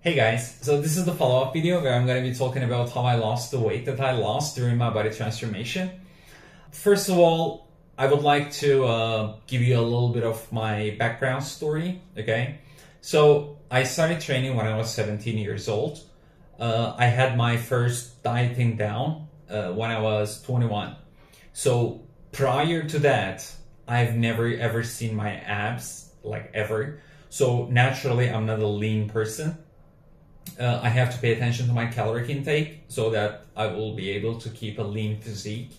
Hey guys, so this is the follow-up video where I'm going to be talking about how I lost the weight that I lost during my body transformation. First of all, I would like to give you a little bit of my background story, okay? So I started training when I was 17 years old. I had my first dieting down when I was 21. So prior to that, I've never ever seen my abs, like ever. So naturally, I'm not a lean person. I have to pay attention to my calorie intake so that I will be able to keep a lean physique.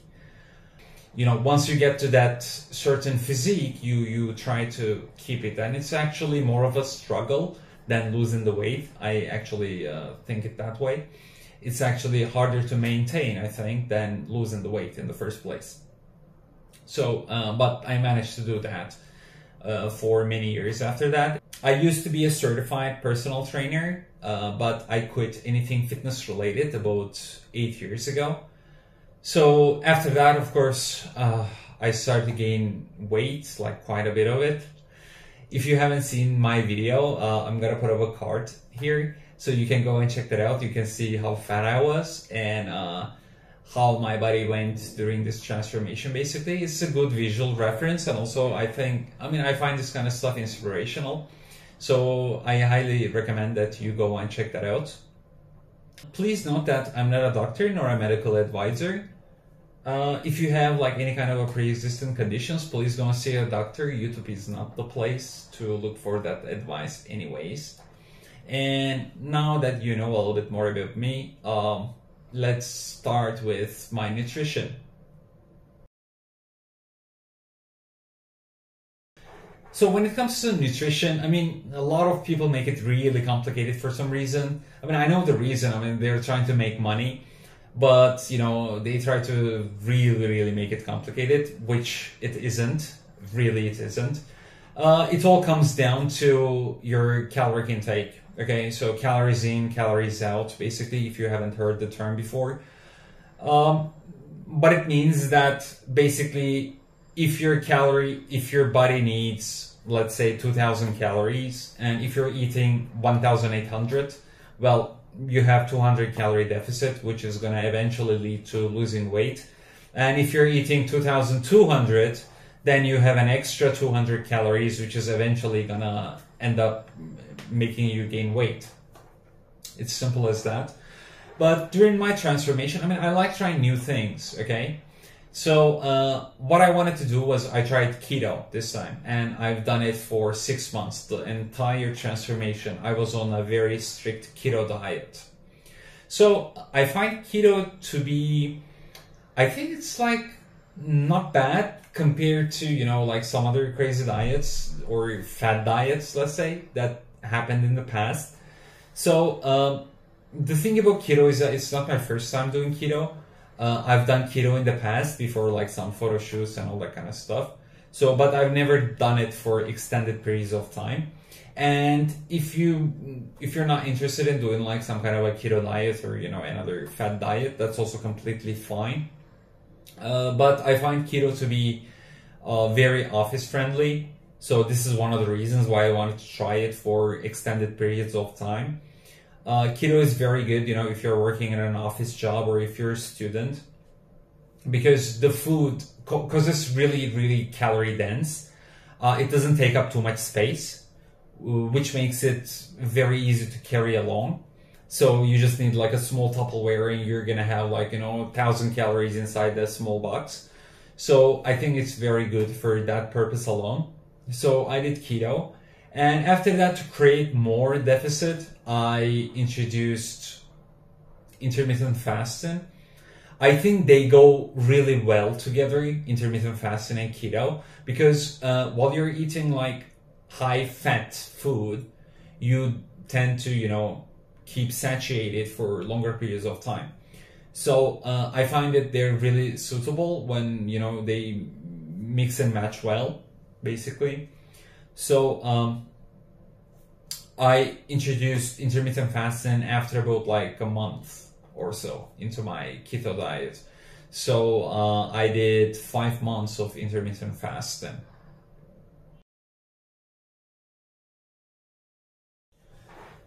You know, once you get to that certain physique, you try to keep it, and it's actually more of a struggle than losing the weight. I actually think it that way. It's actually harder to maintain, I think, than losing the weight in the first place. So, but I managed to do that for many years after that. I used to be a certified personal trainer, but I quit anything fitness related about 8 years ago. So after that, of course, I started to gain weight, like quite a bit of it. If you haven't seen my video, I'm gonna put up a card here, so you can go and check that out. You can see how fat I was and how my body went during this transformation. Basically, it's a good visual reference, and also I find this kind of stuff inspirational. So I highly recommend that you go and check that out. Please note that I'm not a doctor nor a medical advisor. If you have like any kind of a pre-existing conditions, please don't see a doctor. YouTube is not the place to look for that advice anyways. And now that you know a little bit more about me, let's start with my nutrition. So when it comes to nutrition, a lot of people make it really complicated for some reason. I know the reason. They're trying to make money, but you know, they try to really make it complicated, which it isn't. Really, it isn't. It all comes down to your calorie intake. Okay, so calories in, calories out, basically, if you haven't heard the term before. But it means that basically, if your body needs, let's say 2000 calories, and if you're eating 1800, well, you have 200 calorie deficit, which is going to eventually lead to losing weight. And if you're eating 2200, then you have an extra 200 calories, which is eventually going to end up making you gain weight. It's simple as that. But during my transformation, I like trying new things, okay? So what I wanted to do was I tried keto this time, and I've done it for 6 months. The entire transformation, I was on a very strict keto diet. So I find keto to be, I think it's like not bad compared to, you know, like some other crazy diets or fad diets, let's say, that happened in the past. So the thing about keto is that it's not my first time doing keto. I've done keto in the past before, like some photo shoots and all that kind of stuff. So, but I've never done it for extended periods of time. And if you're not interested in doing like some kind of a keto diet or, you know, another fad diet, that's also completely fine. But I find keto to be very office friendly. So this is one of the reasons why I wanted to try it for extended periods of time. Keto is very good, you know, if you're working in an office job or if you're a student, because the food, because it's really calorie dense, it doesn't take up too much space, which makes it very easy to carry along. So you just need like a small Tupperware, and you're gonna have like, you know, 1000 calories inside that small box. So I think it's very good for that purpose alone. So I did keto. And after that, to create more deficit, I introduced intermittent fasting. I think they go really well together, intermittent fasting and keto, because while you're eating like high fat food, you tend to, you know, keep satiated for longer periods of time. So I find that they're really suitable when, you know, they mix and match well, basically. So I introduced intermittent fasting after about like a month or so into my keto diet. So I did 5 months of intermittent fasting.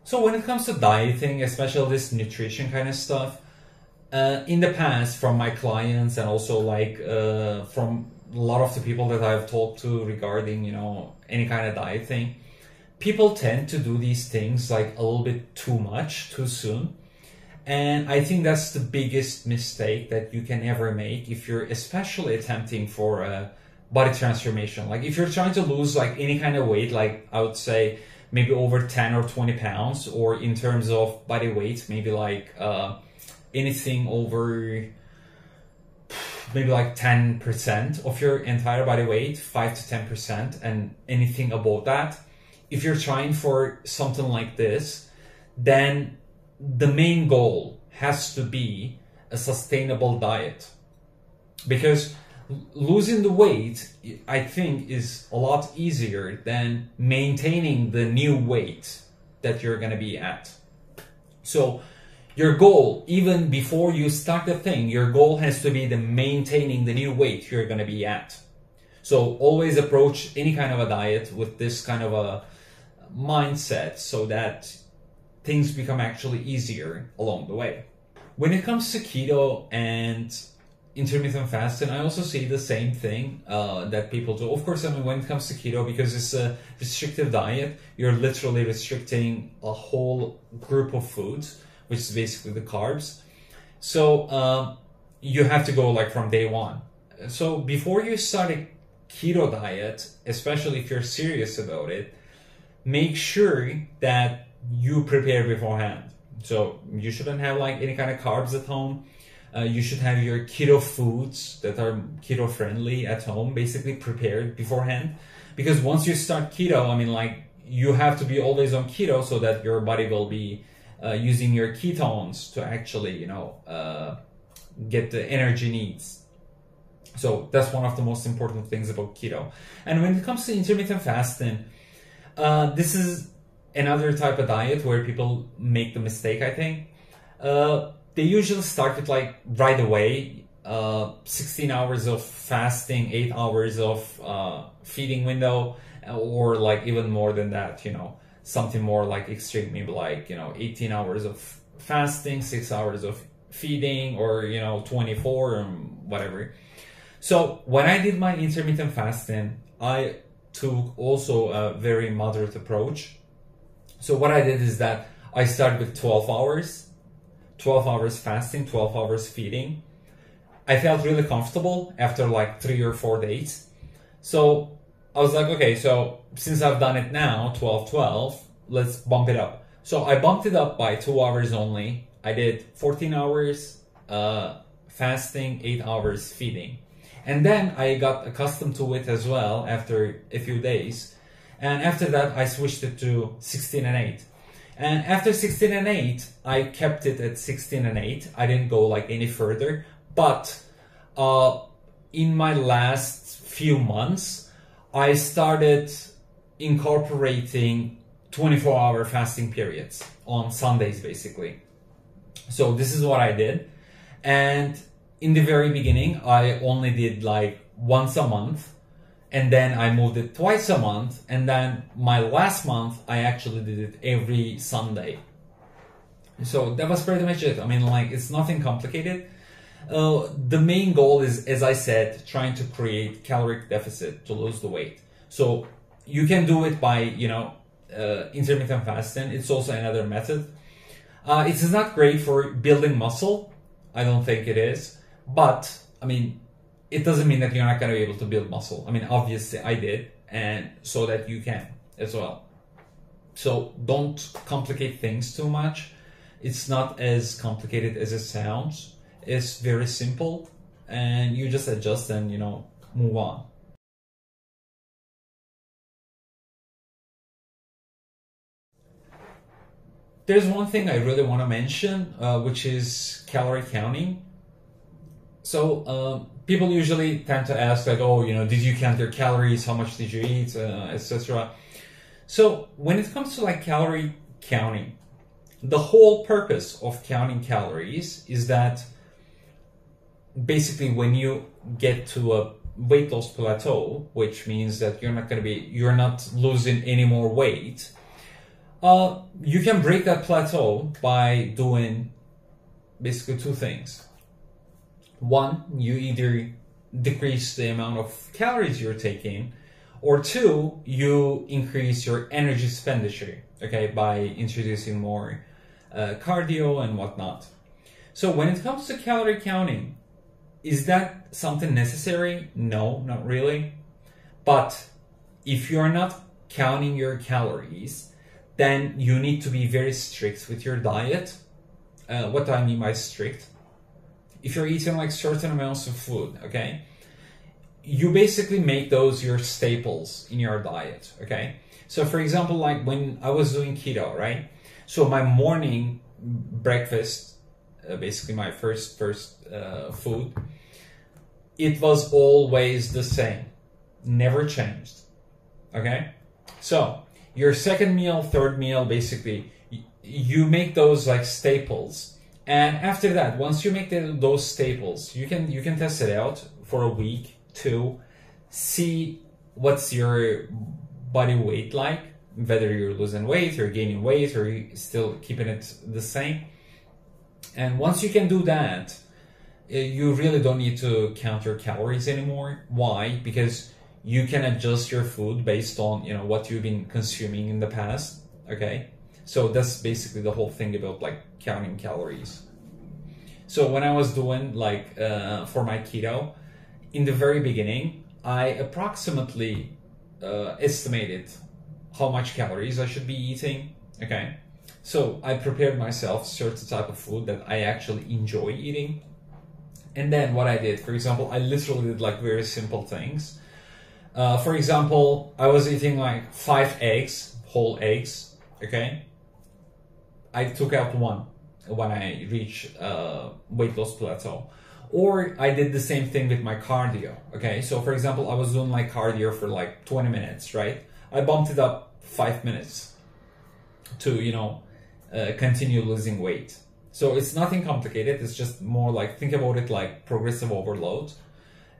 So when it comes to dieting, especially this nutrition kind of stuff, in the past, from my clients and also like from a lot of the people that I've talked to regarding, you know, any kind of dieting, people tend to do these things like a little bit too much, too soon. And I think that's the biggest mistake that you can ever make if you're especially attempting for a body transformation. Like if you're trying to lose like any kind of weight, like I would say maybe over 10 or 20 pounds, or in terms of body weight, maybe like anything over maybe like 10% of your entire body weight, 5 to 10%, and anything above that. If you're trying for something like this, then the main goal has to be a sustainable diet, because losing the weight, I think, is a lot easier than maintaining the new weight that you're going to be at. So your goal, even before you start the thing, your goal has to be the maintaining the new weight you're going to be at. So always approach any kind of a diet with this kind of a mindset, so that things become actually easier along the way. When it comes to keto and intermittent fasting, I also see the same thing that people do. Of course, I mean, when it comes to keto, because it's a restrictive diet, you're literally restricting a whole group of foods, which is basically the carbs. So you have to go like from day one. So before you start a keto diet, especially if you're serious about it, make sure that you prepare beforehand. So you shouldn't have like any kind of carbs at home. You should have your keto foods that are keto friendly at home, basically prepared beforehand. Because once you start keto, I mean, like, you have to be always on keto so that your body will be using your ketones to actually, you know, get the energy needs. So that's one of the most important things about keto. And when it comes to intermittent fasting, this is another type of diet where people make the mistake, I think. They usually start with like right away, 16 hours of fasting, 8 hours of feeding window, or like even more than that, you know, something more like extreme, maybe like, you know, 18 hours of fasting, 6 hours of feeding, or, you know, 24 or whatever. So when I did my intermittent fasting, I took also a very moderate approach. So what I did is that I started with 12 hours fasting, 12 hours feeding. I felt really comfortable after like 3 or 4 days. So I was like, okay, so since I've done it now, 12-12, let's bump it up. So I bumped it up by 2 hours only. I did 14 hours fasting, 8 hours feeding. And then I got accustomed to it as well after a few days. And after that, I switched it to 16 and 8. And after 16 and 8, I kept it at 16 and 8. I didn't go like any further. But in my last few months, I started incorporating 24-hour fasting periods on Sundays, basically. So this is what I did. And in the very beginning, I only did like once a month. And then I moved it twice a month. And then my last month, I actually did it every Sunday. So that was pretty much it. I mean, like, it's nothing complicated. The main goal is, as I said, trying to create caloric deficit to lose the weight. So you can do it by, you know, intermittent fasting. It's also another method. It is not great for building muscle. I don't think it is. But, I mean, it doesn't mean that you're not going to be able to build muscle. I mean, obviously I did, and so that you can as well. So don't complicate things too much. It's not as complicated as it sounds. It's very simple, and you just adjust and, you know, move on. There's one thing I really want to mention, which is calorie counting. So people usually tend to ask like, oh, you know, did you count your calories? How much did you eat, etc. So when it comes to like calorie counting, the whole purpose of counting calories is that basically when you get to a weight loss plateau, which means that you're not losing any more weight, You can break that plateau by doing basically two things. One, you either decrease the amount of calories you're taking, or two, you increase your energy expenditure, okay, by introducing more cardio and whatnot. So when it comes to calorie counting, is that something necessary? No, not really. But if you're not counting your calories, then you need to be very strict with your diet. What do I mean by strict? If you're eating like certain amounts of food, okay, you basically make those your staples in your diet, okay? So for example, like when I was doing keto, right? So my morning breakfast, basically my first food, it was always the same, never changed, okay? So your second meal, third meal, basically, you make those like staples. And after that, once you make those staples, you can test it out for a week, two, see what's your body weight like, whether you're losing weight or gaining weight or you're still keeping it the same. And once you can do that, you really don't need to count your calories anymore. Why? Because you can adjust your food based on, you know, what you've been consuming in the past, okay? So that's basically the whole thing about like counting calories. So when I was doing like for my keto, in the very beginning, I approximately estimated how much calories I should be eating, okay? So I prepared myself certain type of food that I actually enjoy eating. And then what I did, for example, I literally did like very simple things. For example, I was eating like 5 eggs, whole eggs, okay? I took out one when I reached weight loss plateau. Or I did the same thing with my cardio, okay? So for example, I was doing like cardio for like 20 minutes, right? I bumped it up 5 minutes to, you know, continue losing weight. So it's nothing complicated. It's just more like, think about it like progressive overload.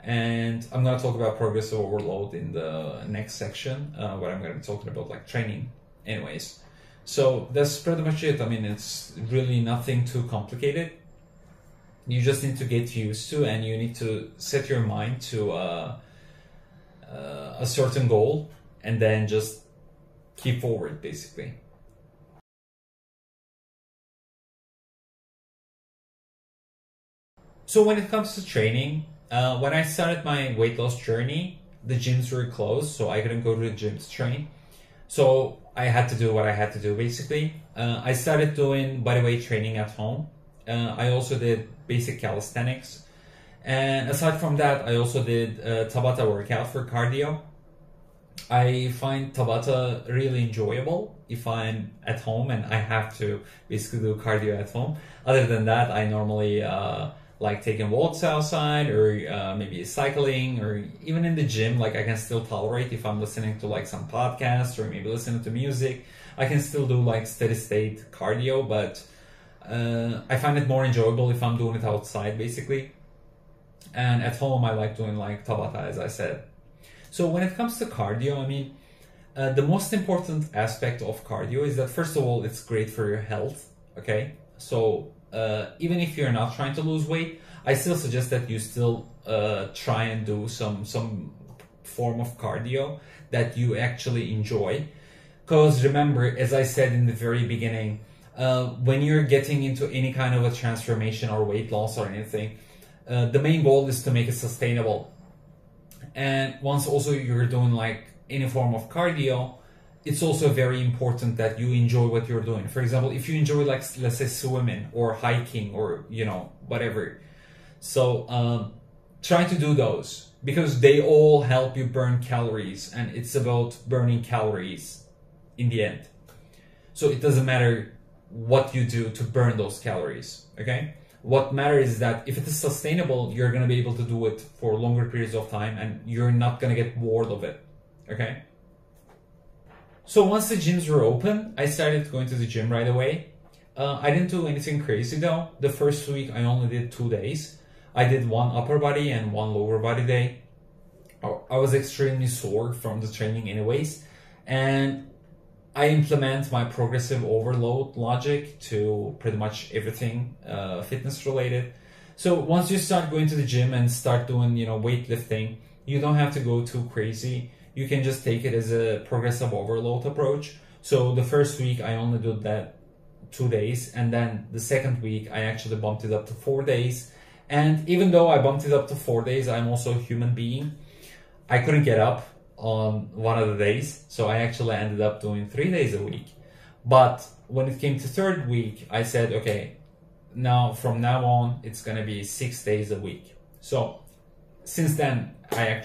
And I'm going to talk about progressive overload in the next section, where I'm going to be talking about like training anyways. So that's pretty much it. I mean, it's really nothing too complicated. You just need to get used to, and you need to set your mind to a certain goal and then just keep forward basically. So when it comes to training, when I started my weight loss journey, the gyms were closed, so I couldn't go to the gym to train. So I had to do what I had to do basically. I started doing bodyweight training at home. I also did basic calisthenics. And aside from that, I also did Tabata workout for cardio. I find Tabata really enjoyable if I'm at home and I have to basically do cardio at home. Other than that, I normally like taking walks outside or maybe cycling, or even in the gym, like I can still tolerate if I'm listening to like some podcasts or maybe listening to music. I can still do like steady state cardio, but I find it more enjoyable if I'm doing it outside basically. And at home I like doing like Tabata, as I said. So when it comes to cardio, I mean, the most important aspect of cardio is that first of all, it's great for your health, okay? So even if you're not trying to lose weight, I still suggest that you still try and do some form of cardio that you actually enjoy. Because remember, as I said in the very beginning, when you're getting into any kind of a transformation or weight loss or anything, the main goal is to make it sustainable. And once also you're doing like any form of cardio, it's also very important that you enjoy what you're doing. For example, if you enjoy like, let's say swimming or hiking or, you know, whatever. So try to do those because they all help you burn calories, and it's about burning calories in the end. So it doesn't matter what you do to burn those calories, okay? What matters is that if it is sustainable, you're going to be able to do it for longer periods of time and you're not going to get bored of it, okay? So once the gyms were open, I started going to the gym right away. I didn't do anything crazy though. The first week I only did 2 days. I did one upper body and one lower body day. I was extremely sore from the training anyways. And I implement my progressive overload logic to pretty much everything fitness related. So once you start going to the gym and start doing, weightlifting, you don't have to go too crazy. You can just take it as a progressive overload approach. So the first week I only did that 2 days, and then the second week I actually bumped it up to 4 days. And even though I bumped it up to 4 days, I'm also a human being. I couldn't get up on one of the days, so I actually ended up doing 3 days a week. But when it came to third week, I said, okay, now from now on, it's gonna be 6 days a week. So since then, I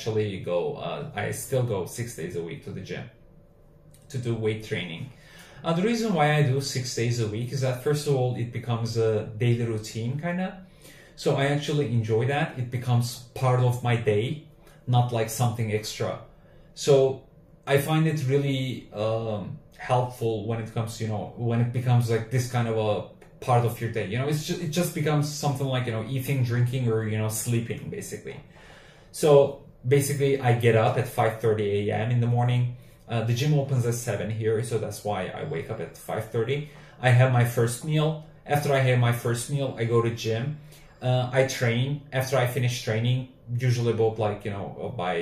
still go 6 days a week to the gym to do weight training. The reason why I do 6 days a week is that, first of all, it becomes a daily routine kinda. So I actually enjoy that. It becomes part of my day, not like something extra. So I find it really helpful when it comes, when it becomes like this kind of a part of your day. It just becomes something like, eating, drinking, or, sleeping, basically. So basically I get up at 5:30 a.m. in the morning. The gym opens at 7 here, so that's why I wake up at 5:30. I have my first meal. After I have my first meal, I go to gym. I train. After I finish training, usually about by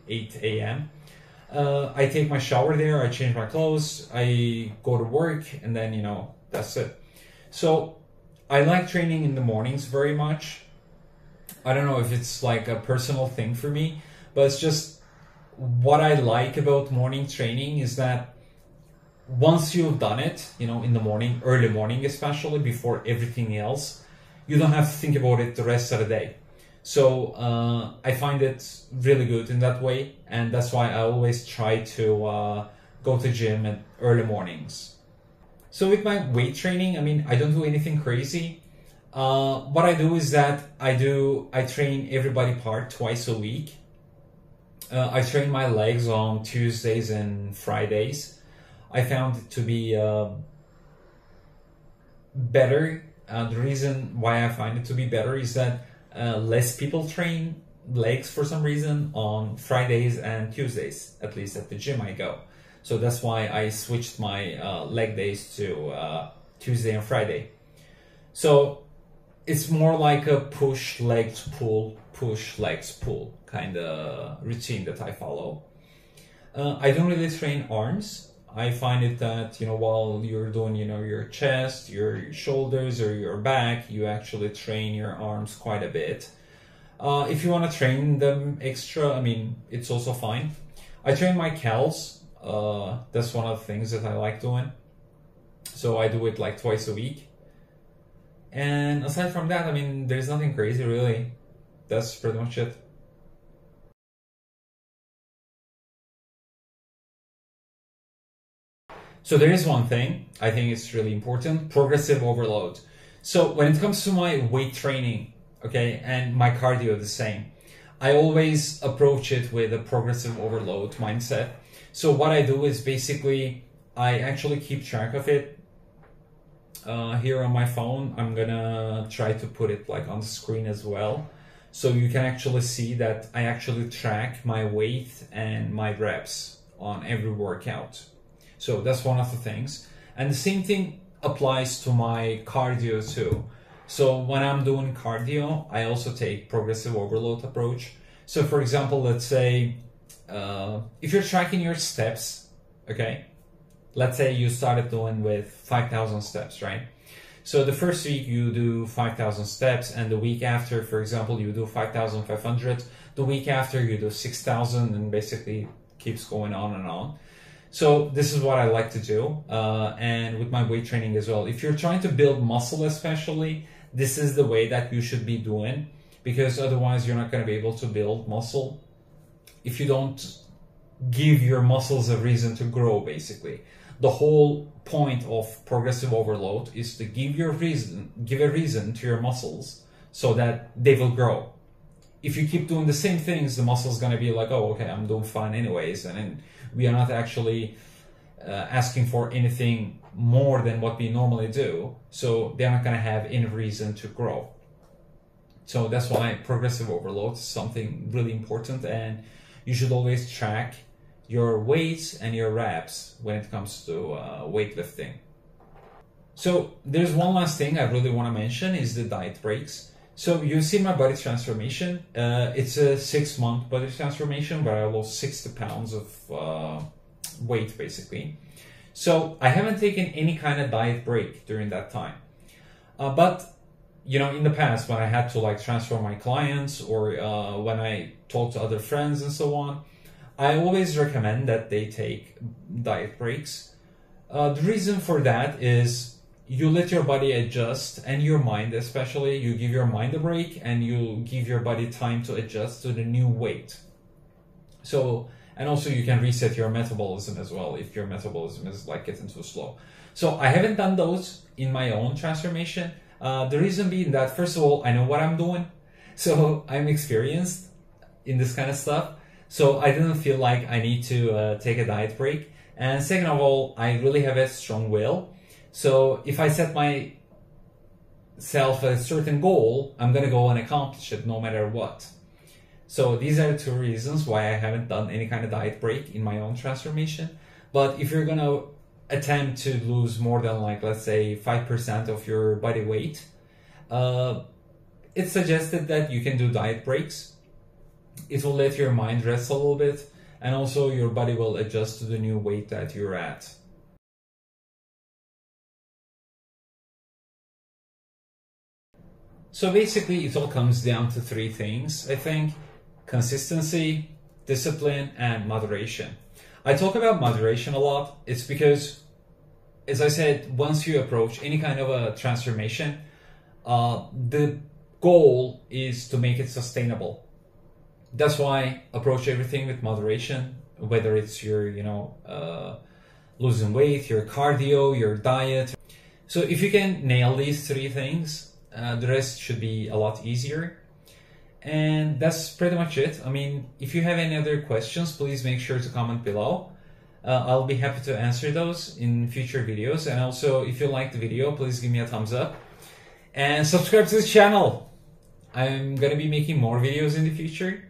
8 a.m. I take my shower there, I change my clothes, I go to work, and then, that's it. So I like training in the mornings very much. I don't know if it's like a personal thing for me, but it's just what I like about morning training is that once you've done it, in the morning, early morning especially, before everything else, you don't have to think about it the rest of the day. So I find it really good in that way, and that's why I always try to go to gym at early mornings. So with my weight training, I don't do anything crazy. What I do is that I train every body part twice a week. I train my legs on Tuesdays and Fridays. I found it to be better. The reason why I find it to be better is that less people train legs for some reason on Fridays and Tuesdays, at least at the gym I go. So that's why I switched my leg days to Tuesday and Friday. So it's more like a push legs pull kind of routine that I follow. I don't really train arms. I find it that, while you're doing, your chest, your shoulders, or your back, you actually train your arms quite a bit. If you want to train them extra, it's also fine. I train my cals. That's one of the things that I like doing. So I do it like twice a week. And aside from that, there's nothing crazy really. That's pretty much it. So there is one thing I think it's really important: progressive overload. So when it comes to my weight training, okay, and my cardio the same, I always approach it with a progressive overload mindset. So what I do is basically I actually keep track of it here on my phone. I'm gonna try to put it like on the screen as well, so you can actually see that I actually track my weight and my reps on every workout. So that's one of the things. And the same thing applies to my cardio too. So when I'm doing cardio, I also take progressive overload approach. So for example, let's say if you're tracking your steps, okay, let's say you started doing with 5,000 steps, right? So the first week you do 5,000 steps, and the week after, for example, you do 5,500. The week after you do 6,000, and basically keeps going on and on. So this is what I like to do, and with my weight training as well. If you're trying to build muscle especially, this is the way that you should be doing, because otherwise you're not going to be able to build muscle if you don't give your muscles a reason to grow, basically. The whole point of progressive overload is to give a reason to your muscles so that they will grow. If you keep doing the same things, the muscle's going to be like, oh, okay, I'm doing fine anyways, and then we are not actually asking for anything more than what we normally do, so they're not going to have any reason to grow. So that's why progressive overload is something really important, and you should always track your weights and your reps when it comes to weightlifting. So there's one last thing I really want to mention is the diet breaks. So you've seen my body transformation. It's a 6-month body transformation where I lost 60 pounds of weight basically. So I haven't taken any kind of diet break during that time. But you know, in the past when I had to like transform my clients or when I talk to other friends and so on, I always recommend that they take diet breaks. The reason for that is you let your body adjust, and your mind especially, you give your mind a break and you give your body time to adjust to the new weight. So, and also you can reset your metabolism as well if your metabolism is like getting too slow. So I haven't done those in my own transformation. The reason being that, first of all, I know what I'm doing. So I'm experienced in this kind of stuff. So I didn't feel like I need to take a diet break. And second of all, I really have a strong will. So if I set myself a certain goal, I'm going to go and accomplish it no matter what. So these are 2 reasons why I haven't done any kind of diet break in my own transformation. But if you're going to attempt to lose more than like, let's say 5% of your body weight, it's suggested that you can do diet breaks. It will let your mind rest a little bit, and also your body will adjust to the new weight that you're at. So basically it all comes down to 3 things, I think: consistency, discipline, and moderation. I talk about moderation a lot. It's because, as I said, once you approach any kind of a transformation, the goal is to make it sustainable. That's why approach everything with moderation, whether it's your, losing weight, your cardio, your diet. So if you can nail these 3 things, the rest should be a lot easier. And that's pretty much it. I mean, if you have any other questions, please make sure to comment below. I'll be happy to answer those in future videos. And also, if you liked the video, please give me a thumbs up. And subscribe to this channel. I'm going to be making more videos in the future.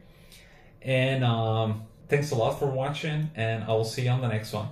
And thanks a lot for watching, and I will see you on the next one.